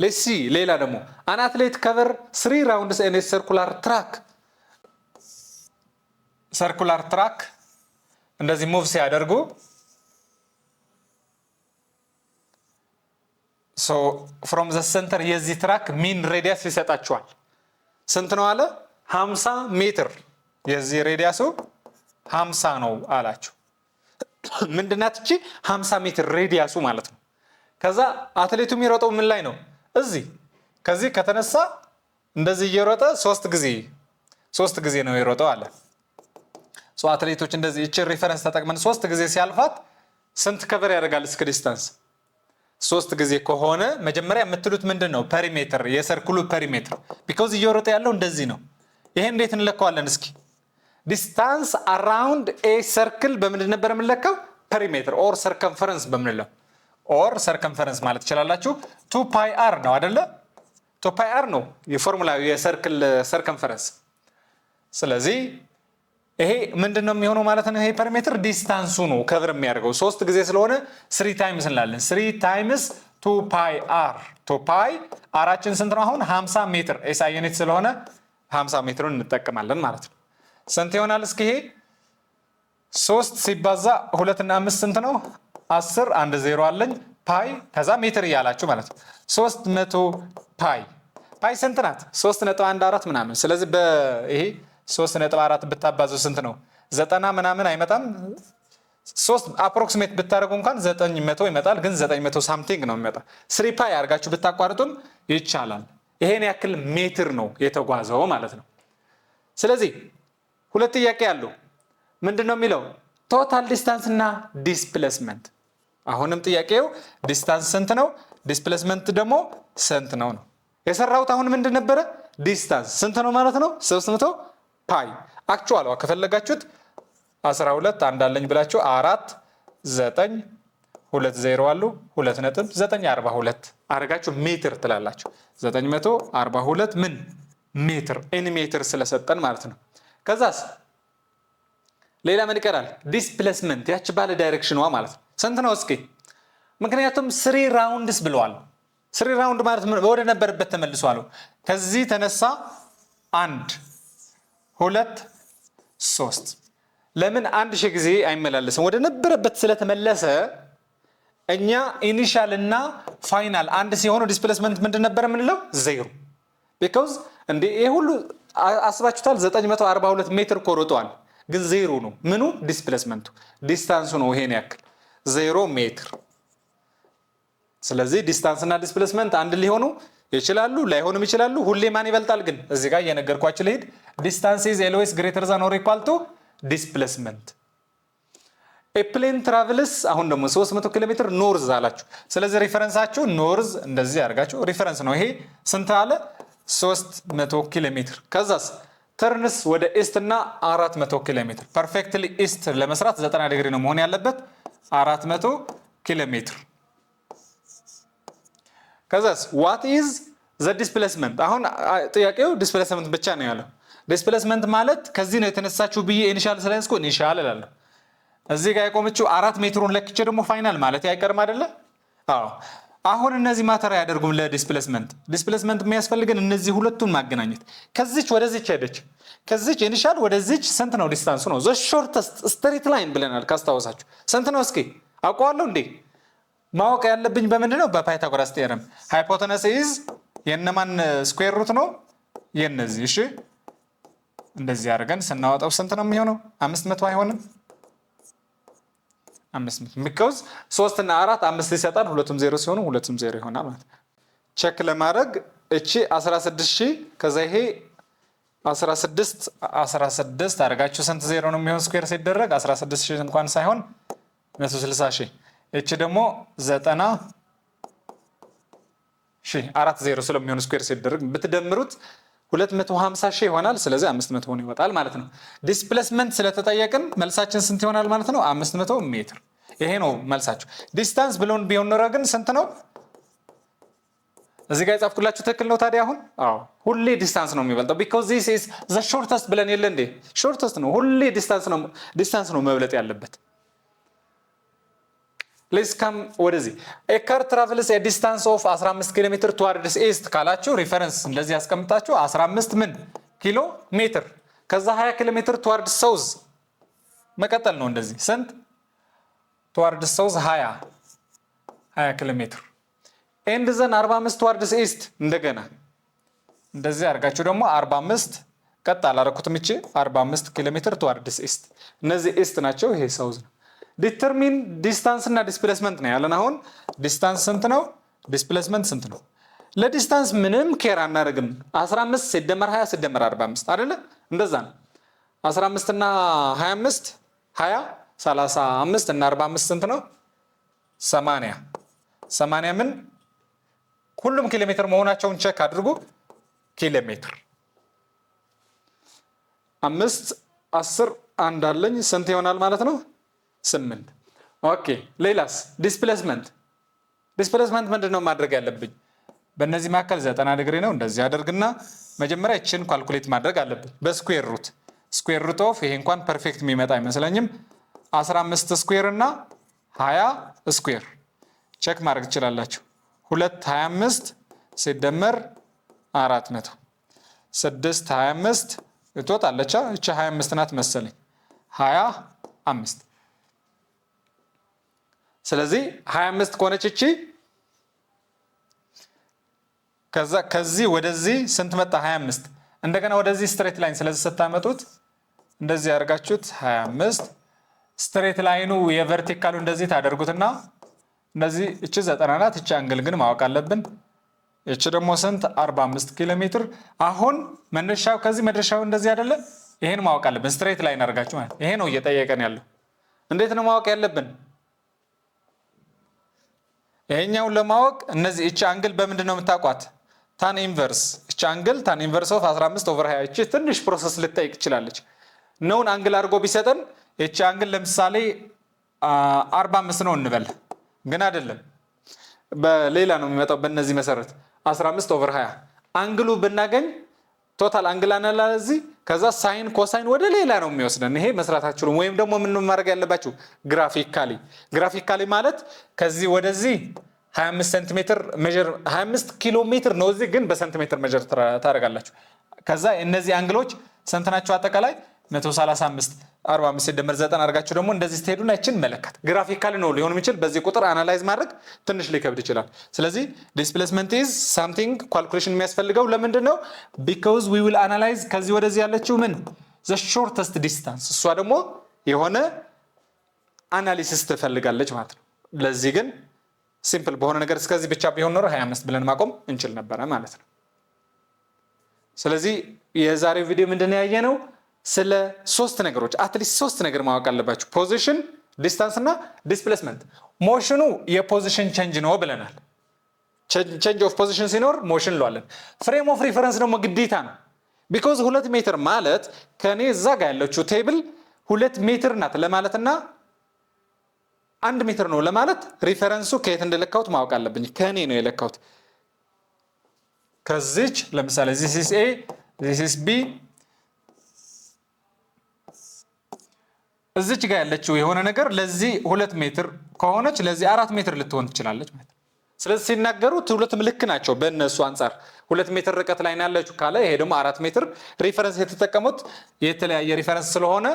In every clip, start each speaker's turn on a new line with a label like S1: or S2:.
S1: let's see ሌላ ደግሞ an athlete cover 3 rounds in a circular track እንደዚህ ሙቭ ሲያደርጉ so from the center የዚህ ትራክ ሚን ሬዲየስ ይሰጣቸዋል ስንት ነው አለ 50 ሜትር የዚህ ሬዲየሱ 50 ነው አላችሁ ምንድናት እቺ 50 ሜትር ሬዲየሱ ማለት ነው ከዛ አትሌቱ የሚሮጠው ምን ላይ ነው እዚህ ከዚህ ከተነሳ እንደዚህ እየሮጠ 3 ጊዜ ነው የሮጠው አለ ሶ አትሌቶች እንደዚህ እቺ ሪፈረንስ ተጠቅመን 3 ጊዜ ሲያልፋት ስንት ከቨር ያደርጋል እስከ ዲስታንስ 3 ጊዜ ከሆነ መጀመሪያ የምትሉት ምንድነው ፔሪሜትር የሰርክሉ ፔሪሜትር because እየሮጠ ያለው እንደዚህ ነው ይሄ እንዴት እንለካዋለን እስኪ ዲስታንስ around a circle በምን ነበር የምንለካው ፔሪሜትር or circumference በምንለው or circumference ማለት ይችላልላችሁ 2 pi r ነው አይደለ 2 pi r ነው የፎርሙላው የሰርክል circumference ስለዚህ ይሄ ምንድነው የሚሆነው ማለት ነው ይሄ ፔሪሜትር ዲስታንሱ ነው ከቨር የሚያደርገው 3 ጊዜ ስለሆነ 3 ታይምስ እንላለን 3 ታይምስ 2 pi r 2 pi አራችን ስንት ነው አሁን 50 ሜትር ኤስአይ ዩኒት ስለሆነ 50 ሜትሩን እንጠቀማለን ማለት ነው ስንት ይሆናል እስኪ ይሄ 3 ሲባዛ 2 እና 5 ስንት ነው 10 1 0 አለኝ ፓይ ከዛ ሜትር ያላችሁ ማለት ነው 300 ፓይ ስንት ናት 3.14 ምናምን ስለዚህ በይሄ 3.4 ብታባዙ ስንት ነው 90 ምናምን አይመጣም 3 አፕሮክሲሜት ብታረጉ እንኳን 900 ይመጣል ግን 900 ሳምቲንግ ነው የሚመጣ 3 ፓይ አርጋችሁ ብታቋርጡም ይቻላል ይሄን ያክል ሜትር ነው የተጓዘው ማለት ነው ስለዚህ ሁለት ጥያቄ ያለው ምንድነው የሚለው ቶታል ዲስታንስ እና ዲስፕሌስመንት አሁንም ጥያቄው ዲስታንስ ስንት ነው ዲስፕሌስመንት ደግሞ ስንት ነው የሰራውት አሁን ምንድን ነበር ዲስታንስ ስንት ነው ማለት ነው 300 ፓይ አክቹዋሊ ከፈለጋችሁት 12 አንዳለኝ ብላችሁ 4 9 2 0 አሉ 2.942 አረጋችሁ ሜትር ትላላችሁ 942 ምን ሜትር ኢን ሜትር ስለሰጠን ማለት ነው ከዛስ ሌላ ምን ይቀራል ዲስፕሌስመንት ያቺ ባለ ዳይሬክሽኗ ማለት ነው ስንት ነው እስኪ ምክንያቱም 3 ራውንድስ ብለዋል 3 ራውንድ ማለት ወደ ነበርበት ተመልሷል ከዚህ ተነሳ 1 2 3 ለምን 1000 ጊዜ አይመላለስም ወደ ነበርበት ስለተመለሰ እኛ ኢኒሻል እና ፋይናል አንድ ሲሆኑ ዲስፕሌስመንት ምንድን ነበር ምንለው 0 because እንዴ ይሄ ሁሉ አስባችሁታል 942 ሜትር ቆርጧል ግን 0 ነው ምኑ ዲስፕሌስመንቱ ዲስታንሱ ነው ይሄን ያክል 0 ሜትር ስለዚህ ዲስታንስ እና ዲስፕሌስመንት አንድ ሊሆኑ ይችላሉ ላይሆኑም ይችላሉ ሁሌ ማን ይበልጣል ግን እዚህ ጋር እየነገርኳችሁ ልሂድ ዲስታንስ is always greater than or equal to displacement a plane travels አሁን ደግሞ 300 ኪሎ ሜትር ኖርዝ አላችሁ ስለዚህ ሪፈረንሳችሁ ኖርዝ እንደዚህ ያርጋችሁ ሪፈረንስ ነው ይሄ ስንት አለ 300 ኪሎ ሜትር ከዛስ ተርንስ ወደ ኢስት እና 400 ኪሎ ሜትር ፐርፌክትሊ ኢስት ለመስራት 90 ዲግሪ ነው መሆን ያለበት 400 ኪሎ ሜትር ከዛስ what is the displacement አሁን ጥያቄው ዲስፕሌስመንት ብቻ ነው ያለው ዲስፕሌስመንት ማለት ከዚህ ነው የተነሳችሁ ብዬ ኢኒሻል ሳይንስኮ ኢኒሻል እላለሁ እዚህ ጋር የቆመችው 4 ሜትሩን ለክቼ ደግሞ ፋይናል ማለት አይቀርም አይደለ አዎ አሁን እነዚህ ማተር ያደርጉም ለዲስፕሌስመንት ዲስፕሌስመንት የሚያስፈልገን እነዚህ ሁለቱን ማገናኘት ከዚች ወደዚች ሄደች ከዚች ኢኒሻል ወደዚች ስንት ነው ዲስታንሱ ነው the shortest straight line ብለናል ካስታወሳችሁ ስንት ነው እስኪ አውቀዋለሁ እንዴ ማወቅ ያለብኝ በምንድነው በፓይታጎራስ ቴዎረም ሃይፖቴነስ is የነማን ስኩዌር ሩት ነው የነዚህ እሺ እንደዚህ አድርገን ስናወጣው ስንት ነው የሚሆነው 500 አይሆንም 500 because 3 እና 4 5 ይሰጣል ሁለቱም 0 ሲሆኑ ሁለቱም 0 ይሆናል ማለት ቼክ ለማድረግ እቺ 16000 ከዛ ይሄ 16 አድርጋችሁ ስንት 0 ነው የሚሆን ስኩዌር ሲደረግ 16000 እንኳን ሳይሆን 160000 እቺ ደግሞ 90000 40 ስለሚሆን ስኩዌር ሲደረግ ብትደምሩት 250,000 ይሆናል ስለዚህ 500 ሆነ ይወጣል ማለት ነው ዲስፕሌስመንት ስለተጠየቀን መልሳችን ስንት ይሆናል ማለት ነው 500 ሜትር ይሄ ነው መልሳችሁ ዲስታንስ ብሎን ቢሆን ነው ግን ስንት ነው እዚህ ጋር ጻፍኩላችሁ ትክክል ነው ታዲያ አሁን አዎ ሁሌ ዲስታንስ ነው የሚበልጠው because this is the shortest ብለን የለ እንዴ shortest ነው ሁሌ ዲስታንስ ነው መብለጥ ያለበት let's come ወደዚህ a car travels a distance of 15 ኪሎ ሜትር towards east ካላችሁ ሪፈረንስ እንደዚህ ያስቀምጣችሁ 15 ምን ኪሎ ሜትር ከዛ 20 ኪሎ ሜትር towards south መቀጠል ነው እንደዚህ ስንት towards south 20 ኪሎ ሜትር and then 45 towards east እንደገና እንደዚህ አርጋችሁ ደግሞ 45 ቀጥ አላረኩትም እቺ 45 ኪሎ ሜትር towards east እነዚህ east ናቸው ይሄ south ነው ዲተርሚን ዲስታንስ እና ዲስፕሌስመንት ነው ያለን አሁን ዲስታንስ ስንት ነው ዲስፕሌስመንት ስንት ነው ለዲስታንስ ምንም ኬር አናደርግም 15 ሲደመር 20 ሲደመር 45 አይደለ እንደዛ ነው 15 እና 25 20 35 እና 45 ስንት ነው 80 ምን ሁሉም ኪሎ ሜትር መሆናቸውን ቼክ አድርጉ ኪሎ ሜትር 5 10 አንድ አለኝ ስንት ይሆናል ማለት ነው 8 ኦኬ ሌላስ ዲስፕሌስመንት ምንድነው ማድረግ ያለብኝ በእነዚህ መካከል 90 ዲግሪ ነው እንደዚህ አደርግና መጀመሪያ እቺን ካልኩሌት ማድረግ አለብኝ በስኩዌር ሩት ኦፍ ይሄ እንኳን ፐርፌክት የሚመጣ አይመስለኝም 15 ስኩዌር እና 20 ስኩዌር ቼክ ማድረግ ትችላላችሁ 2 25 ሲደመር 400 6 25 እቶታለች እቺ 25 ናት መሰለኝ 25 ስለዚህ 25 ኮነች እቺ ከዚህ ወደዚህ ስንት መጣ 25 እንደገና ወደዚህ ስትሬት ላይን ስለዚህ ስታመጡት እንደዚህ ያርጋችሁት 25 ስትሬት ላይኑ የቨርቲካሉ እንደዚህ ታደርጉትና እንደዚህ እቺ 90 ናት እቺ አንግል ግን ማወቅ አለብን እቺ ደግሞ ስንት 45 ኪሎ ሜትር አሁን መነሻው ከዚህ መድረሻው እንደዚህ አይደለ ይሄን ማወቅ አለብን ስትሬት ላይን አርጋችሁ ማለት ይሄ ነው እየጠየቀን ያለው እንዴት ነው ማወቅ ያለብን ይሄኛው ለማወቅ እነዚህ እቺ አንግል በመንድ ነው የምታቋት ታን ኢንቨርስ እቺ አንግል ታን ኢንቨርስ ኦፍ 15/20 እቺ ትንሽ ፕሮሰስ ልትጠይቅ ይችላልች ነውን አንግል አድርጎ ቢሰጠን እቺ አንግል ለምሳሌ 45 ነው እንበል ግን አይደለም በሌላ ነው የሚመጣው በእነዚህ መሰረት 15/20 አንግሉ ብናገኝ ቶታል አንግል አናላይዝ ከዛ ሳይን ኮሳይን ወደ ሌላ ነው የሚወስደን ይሄ መስራታችሁ ወይም ደግሞ ምን ማድረግ ያለባችሁ ግራፊካሊ ማለት ከዚህ ወደዚህ 25 ሴንቲሜትር ሜጀር 25 ኪሎ ሜትር ነው እዚህ ግን በሴንቲሜትር ሜጀር ታደርጋላችሁ ከዛ እነዚህ አንግሎች ስንት ናቸው አጠቃላይ 135 45 ሲደመር 90 አድርጋችሁ ደግሞ እንደዚህ ስትሄዱና እቺን መለካት ግራፊካሊ ነው ሊሆን የሚችል በዚህ ቁጥር አናላይዝ ማድረግ ትንሽ ሊከብድ ይችላል ስለዚህ ዲስፕሌስመንት ኢዝ ሳምቲንግ ካልኩሌሽን የሚያስፈልገው ለምንድን ነው because we will analyze ከዚህ ወደዚህ ያለችው ምን the shortest distance እሷ ደግሞ የሆነ አናሊሲስ ትፈልጋለች ማለት ነው ለዚህ ግን ሲምፕል በሆነ ነገር እስከዚህ ብቻ ቢሆን ኖር 25 ብለን ማቆም እንችል ነበር ማለት ነው ስለዚህ የዛሬው ቪዲዮ ምንድነው ያየነው ስለ ሶስት ነገሮች አትሊስት ሶስት ነገር ማወቅ አለባችሁ ፖዚሽን ዲስታንስ እና ዲስፕሌስመንት ሞሽኑ የፖዚሽን ቼንጅ ነው ብለናል ቼንጅ ኦፍ ፖዚሽን ሲኖር ሞሽን ለዋለን ፍሬም ኦፍ ሪፈረንስ ደግሞ ግዴታ ነው because 2 ሜትር ማለት ከኔ እዛ ጋር ያለችው ቴብል 2 ሜትር ናት ለማለትና 1 ሜትር ነው ለማለት ሪፈረንሱ ከየት እንደለካውት ማወቅ አለብኝ ከኔ ነው የለካውት ከዚች ለምሳሌ this is A this is B እዚች ጋር ያለችው የሆነ ነገር ለዚህ 2 ሜትር ከሆነች ለዚህ 4 ሜትር ልትሆን ትችላለች ማለት ስለዚህ ሲናገሩት ሁለቱም ልክ ናቸው በእነሱ አንፃር 2 ሜትር ርቀት ላይ ነው ያለችው ካለ ይሄ ደግሞ 4 ሜትር ሪፈረንስ የተጠቀሙት የተለያየ ሪፈረንስ ስለሆነ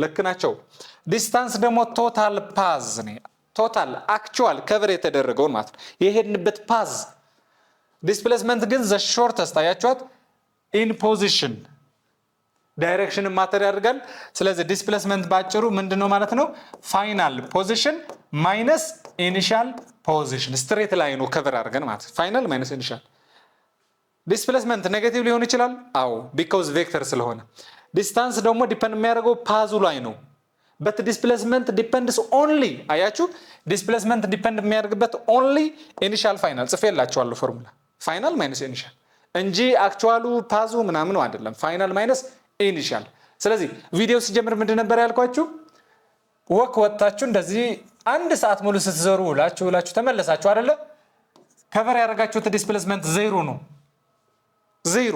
S1: ልክ ናቸው ዲስታንስ ደግሞ ቶታል ፓዝ ነው ቶታል አክቹዋል ከቨር የተደረገው ማለት የሄድንበት ፓዝ ዲስፕሌስመንት ግን the shortest አያችኋት in position ዳይሬክሽን ማተር ያደርጋል ስለዚህ ዲስፕሌስመንት ባጭሩ ምንድነው ማለት ነው ፋይናል ፖዚሽን ማይነስ ኢኒሻል ፖዚሽን ስትሬት ላይኑ ከቨር አድርገን ማለት ፋይናል ማይነስ ኢኒሻል ዲስፕሌስመንት ኔጌቲቭ ሊሆን ይችላል አዎ because ቬክተር ስለሆነ ዲስታንስ ደግሞ ዲፔንድ የሚያደርገው ፓዙ ላይ ነው but displacement depends only አያችሁ ዲስፕሌስመንት ዲፔንድ የሚያደርግበት only ኢኒሻል ፋይናል ጽፌላችኋለሁ ፎርሙላ ፋይናል ማይነስ ኢኒሻል እንጂ አክቹዋሉ ፓዙ ምናምን ነው አይደለም ፋይናል ማይነስ ኢኒሻል ስለዚህ ቪዲዮ ሲጀምር ምንድን ነበር ያልኳችሁ ወክ ወጣችሁ እንደዚህ 1 ሰዓት ሙሉ ስትዘሩ ውላችሁ ተመለሳችሁ አይደለ ከቨር ያደርጋችሁት ዲስፕሌስመንት ዜሮ ነው ዜሮ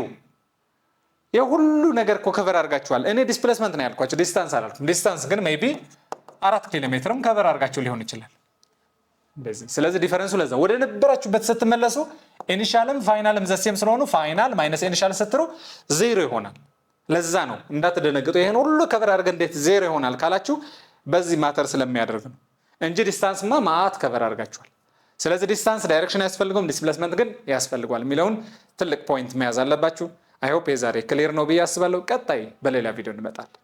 S1: የሁሉ ነገር ከቨር አድርጋችኋል እኔ ዲስፕሌስመንት ነው ያልኳችሁ ዲስታንስ አላልኩም ዲስታንስ ግን ሜቢ 4 ኪሎ ሜትርም ከቨር አድርጋችሁ ሊሆን ይችላል እንደዚህ። ስለዚህ ዲፈረንሱ ለዛ ወደ ነበራችሁበት ስትመለሱ ኢኒሻልም ፋይናልም ዘሴም ስለሆኑ ፋይናል ማይነስ ኢኒሻል ስትሩ ዜሮ ይሆናል። ለዛ ነው እንዳትደነግጡ። ይሄን ሁሉ ከቨር አድርገን እንዴት ዜሮ ይሆናል ካላችሁ በዚህ ማተር ስለሚያደርግ ነው እንጂ ዲስታንስማ ማአት ከቨር አድርጋችኋል። ስለዚህ ዲስታንስ ዳይሬክሽን አያስፈልገውም፣ ዲስፕሌስመንት ግን ያስፈልጓል የሚለውን ትልቅ ፖይንት መያዝ አለባችሁ። አይ ሆፕ የዛሬ ክሊር ነው ብዬ አስባለሁ። ቀጣይ በሌላ ቪዲዮ እንመጣለን።